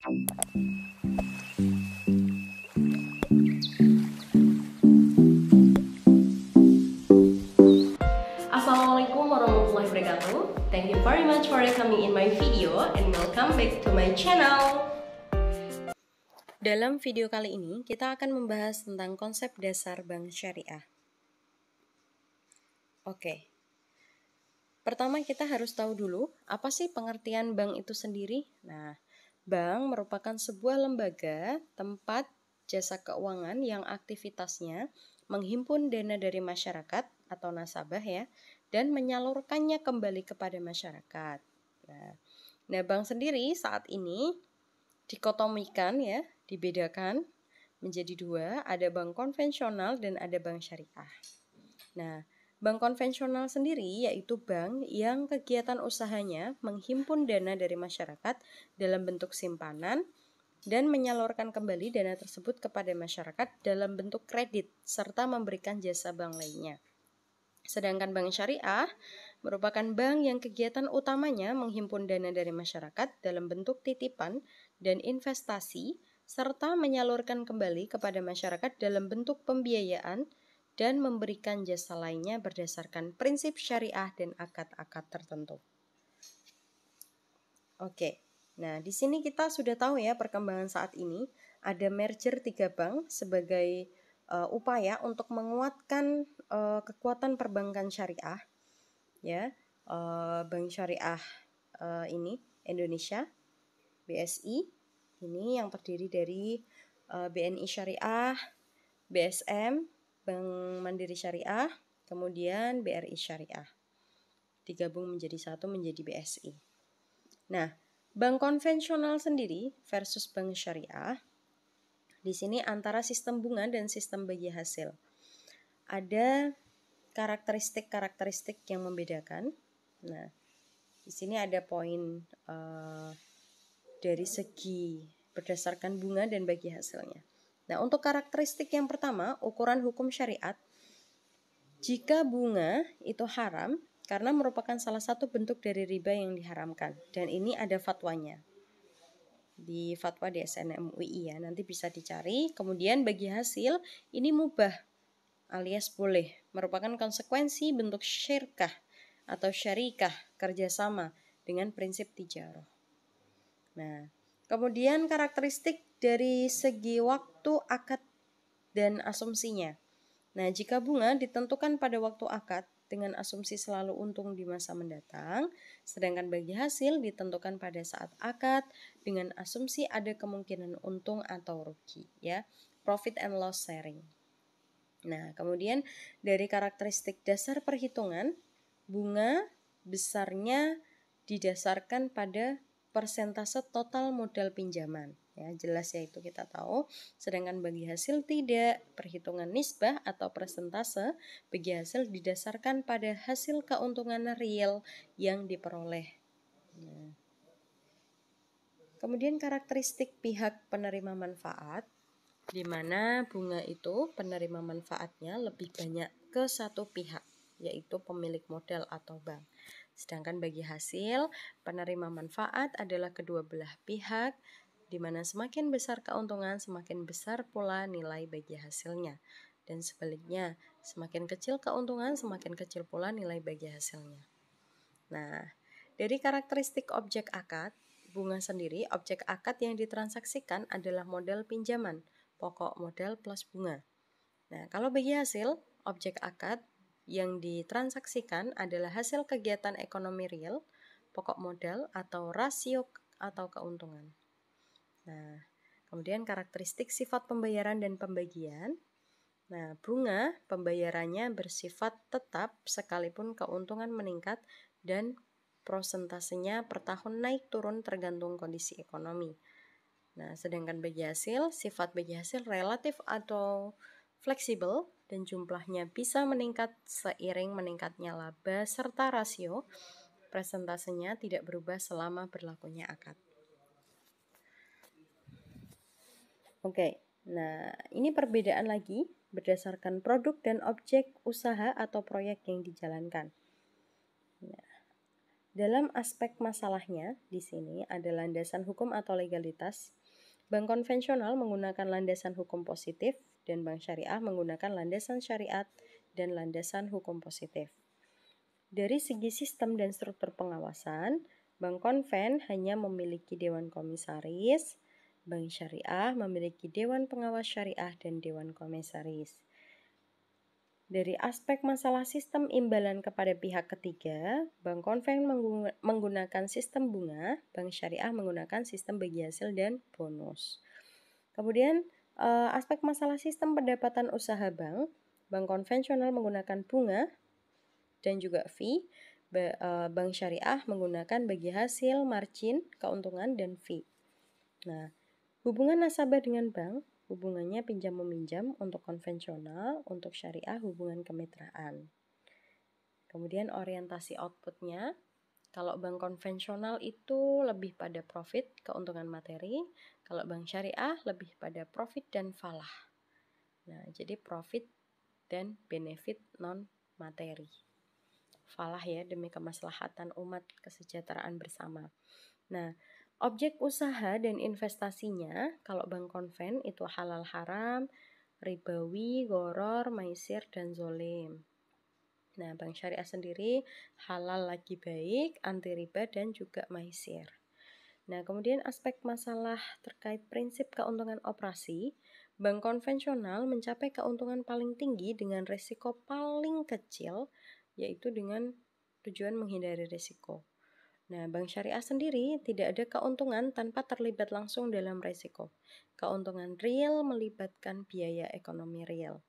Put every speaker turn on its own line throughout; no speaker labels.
Assalamualaikum warahmatullahi wabarakatuh. Thank you very much for coming in my video and welcome back to my channel. Dalam video kali ini kita akan membahas tentang konsep dasar bank syariah. Oke. Pertama kita harus tahu dulu apa sih pengertian bank itu sendiri. Nah, bank merupakan sebuah lembaga tempat jasa keuangan yang aktivitasnya menghimpun dana dari masyarakat atau nasabah ya, dan menyalurkannya kembali kepada masyarakat. Nah, bank sendiri saat ini dikotomikan ya, dibedakan menjadi dua, ada bank konvensional dan ada bank syariah. Nah, bank konvensional sendiri yaitu bank yang kegiatan usahanya menghimpun dana dari masyarakat dalam bentuk simpanan dan menyalurkan kembali dana tersebut kepada masyarakat dalam bentuk kredit serta memberikan jasa bank lainnya. Sedangkan bank syariah merupakan bank yang kegiatan utamanya menghimpun dana dari masyarakat dalam bentuk titipan dan investasi serta menyalurkan kembali kepada masyarakat dalam bentuk pembiayaan dan memberikan jasa lainnya berdasarkan prinsip syariah dan akad-akad tertentu. Oke, nah di sini kita sudah tahu ya perkembangan saat ini ada merger 3 bank sebagai upaya untuk menguatkan kekuatan perbankan syariah. Ya, bank syariah ini Indonesia, BSI, ini yang terdiri dari BNI Syariah, BSM, Bank Mandiri Syariah, kemudian BRI Syariah. Digabung menjadi satu menjadi BSI. Nah, bank konvensional sendiri versus bank syariah, di sini antara sistem bunga dan sistem bagi hasil. Ada karakteristik yang membedakan. Nah, di sini ada poin dari segi berdasarkan bunga dan bagi hasilnya. Nah, untuk karakteristik yang pertama, ukuran hukum syariat. Jika bunga itu haram karena merupakan salah satu bentuk dari riba yang diharamkan. Dan ini ada fatwanya. Di fatwa DSN MUI ya, nanti bisa dicari. Kemudian bagi hasil, ini mubah alias boleh. Merupakan konsekuensi bentuk syirkah atau syarikah kerjasama dengan prinsip tijarah. Nah, kemudian karakteristik dari segi waktu akad dan asumsinya. Nah, jika bunga ditentukan pada waktu akad dengan asumsi selalu untung di masa mendatang, sedangkan bagi hasil ditentukan pada saat akad dengan asumsi ada kemungkinan untung atau rugi, ya. Profit and loss sharing. Nah, kemudian dari karakteristik dasar perhitungan, bunga besarnya didasarkan pada persentase total modal pinjaman. Ya, jelas ya itu kita tahu. Sedangkan bagi hasil tidak, perhitungan nisbah atau persentase bagi hasil didasarkan pada hasil keuntungan real yang diperoleh. Nah, kemudian karakteristik pihak penerima manfaat, di mana bunga itu penerima manfaatnya lebih banyak ke satu pihak, yaitu pemilik modal atau bank. Sedangkan bagi hasil, penerima manfaat adalah kedua belah pihak, di mana semakin besar keuntungan, semakin besar pula nilai bagi hasilnya. Dan sebaliknya, semakin kecil keuntungan, semakin kecil pula nilai bagi hasilnya. Nah, dari karakteristik objek akad, bunga sendiri, objek akad yang ditransaksikan adalah modal pinjaman, pokok modal plus bunga. Nah, kalau bagi hasil, objek akad yang ditransaksikan adalah hasil kegiatan ekonomi real, pokok modal atau rasio atau keuntungan. Nah, kemudian karakteristik sifat pembayaran dan pembagian. Nah, bunga pembayarannya bersifat tetap sekalipun keuntungan meningkat dan prosentasenya per tahun naik turun tergantung kondisi ekonomi. Nah, sedangkan bagi hasil, sifat bagi hasil relatif atau fleksibel dan jumlahnya bisa meningkat seiring meningkatnya laba serta rasio presentasenya tidak berubah selama berlakunya akad. Oke, nah ini perbedaan lagi berdasarkan produk dan objek usaha atau proyek yang dijalankan. Nah, Dalam aspek masalahnya di sini ada landasan hukum atau legalitas. Bank konvensional menggunakan landasan hukum positif dan bank syariah menggunakan landasan syariat dan landasan hukum positif. Dari segi sistem dan struktur pengawasan, bank konven hanya memiliki dewan komisaris, bank syariah memiliki dewan pengawas syariah dan dewan komisaris. Dari aspek masalah sistem imbalan kepada pihak ketiga, bank konven menggunakan sistem bunga, bank syariah menggunakan sistem bagi hasil dan bonus. Kemudian aspek masalah sistem pendapatan usaha bank, bank konvensional menggunakan bunga dan juga fee, bank syariah menggunakan bagi hasil, margin, keuntungan, dan fee. Nah, hubungan nasabah dengan bank, hubungannya pinjam-meminjam untuk konvensional, untuk syariah hubungan kemitraan. Kemudian orientasi outputnya, kalau bank konvensional itu lebih pada profit, keuntungan materi, kalau bank syariah lebih pada profit dan falah. Nah, jadi profit dan benefit non-materi. Falah ya, demi kemaslahatan umat, kesejahteraan bersama. Nah, objek usaha dan investasinya, kalau bank konven itu halal haram, ribawi, goror, maisir, dan zolim. Nah, bank syariah sendiri halal lagi baik, anti riba, dan juga maisir. Nah, kemudian aspek masalah terkait prinsip keuntungan operasi, bank konvensional mencapai keuntungan paling tinggi dengan risiko paling kecil, yaitu dengan tujuan menghindari risiko. Nah, bank syariah sendiri tidak ada keuntungan tanpa terlibat langsung dalam risiko. Keuntungan real melibatkan biaya ekonomi real.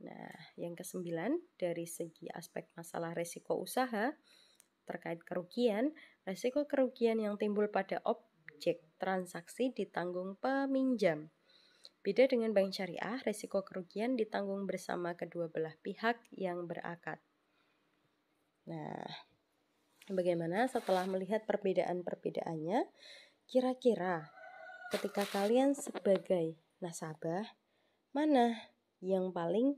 Nah, yang ke-9, dari segi aspek masalah risiko usaha, terkait kerugian, risiko kerugian yang timbul pada objek transaksi ditanggung peminjam. Beda dengan bank syariah, risiko kerugian ditanggung bersama kedua belah pihak yang berakad. Nah, bagaimana setelah melihat perbedaan-perbedaannya, kira-kira ketika kalian sebagai nasabah, mana yang paling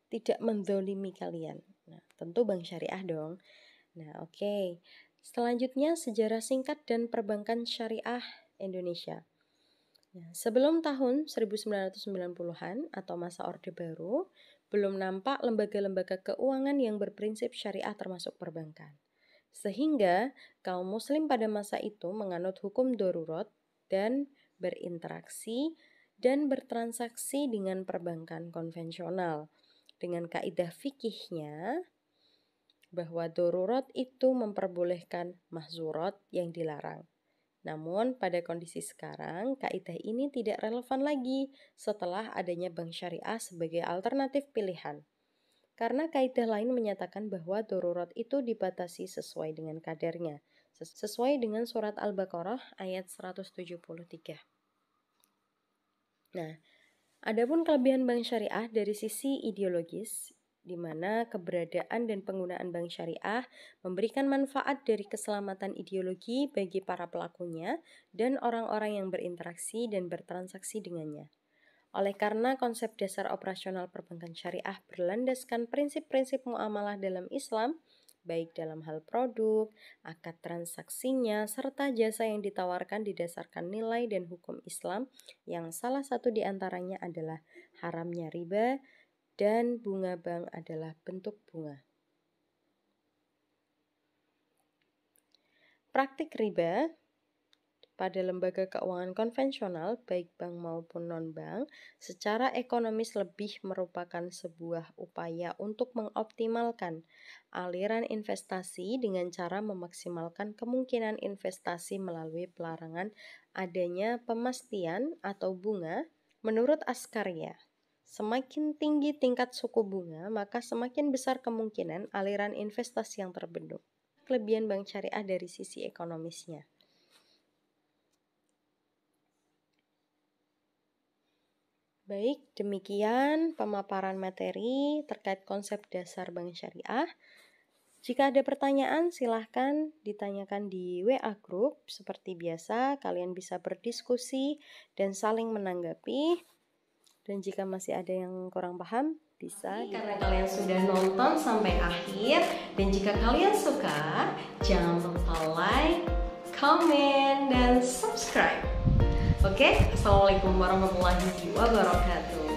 tidak menzolimi kalian? Nah, tentu bank syariah dong. Nah, oke. Selanjutnya, sejarah singkat dan perbankan syariah Indonesia. Nah, sebelum tahun 1990-an atau masa Orde Baru, belum nampak lembaga-lembaga keuangan yang berprinsip syariah termasuk perbankan. Sehingga kaum muslim pada masa itu menganut hukum darurat dan berinteraksi dan bertransaksi dengan perbankan konvensional. Dengan kaidah fikihnya bahwa darurat itu memperbolehkan mahzurat yang dilarang. Namun pada kondisi sekarang, kaidah ini tidak relevan lagi setelah adanya bank syariah sebagai alternatif pilihan. Karena kaidah lain menyatakan bahwa darurat itu dibatasi sesuai dengan kadarnya, sesuai dengan surat Al-Baqarah ayat 173. Nah, adapun kelebihan bank syariah dari sisi ideologis, di mana keberadaan dan penggunaan bank syariah memberikan manfaat dari keselamatan ideologi bagi para pelakunya dan orang-orang yang berinteraksi dan bertransaksi dengannya. Oleh karena konsep dasar operasional perbankan syariah berlandaskan prinsip-prinsip muamalah dalam Islam, baik dalam hal produk, akad transaksinya, serta jasa yang ditawarkan didasarkan nilai dan hukum Islam, yang salah satu di antaranya adalah haramnya riba, dan bunga bank adalah bentuk bunga. Praktik riba pada lembaga keuangan konvensional, baik bank maupun non-bank, secara ekonomis lebih merupakan sebuah upaya untuk mengoptimalkan aliran investasi dengan cara memaksimalkan kemungkinan investasi melalui pelarangan adanya pemastian atau bunga. Menurut Askarya, semakin tinggi tingkat suku bunga, maka semakin besar kemungkinan aliran investasi yang terbentuk. Kelebihan bank syariah dari sisi ekonomisnya. Baik, demikian pemaparan materi terkait konsep dasar bank syariah. Jika ada pertanyaan, silahkan ditanyakan di WA Group. Seperti biasa, kalian bisa berdiskusi dan saling menanggapi. Dan jika masih ada yang kurang paham, bisa karena kalian sudah nonton sampai akhir. Dan jika kalian suka, jangan lupa like, comment, dan subscribe. Oke, assalamualaikum warahmatullahi wabarakatuh.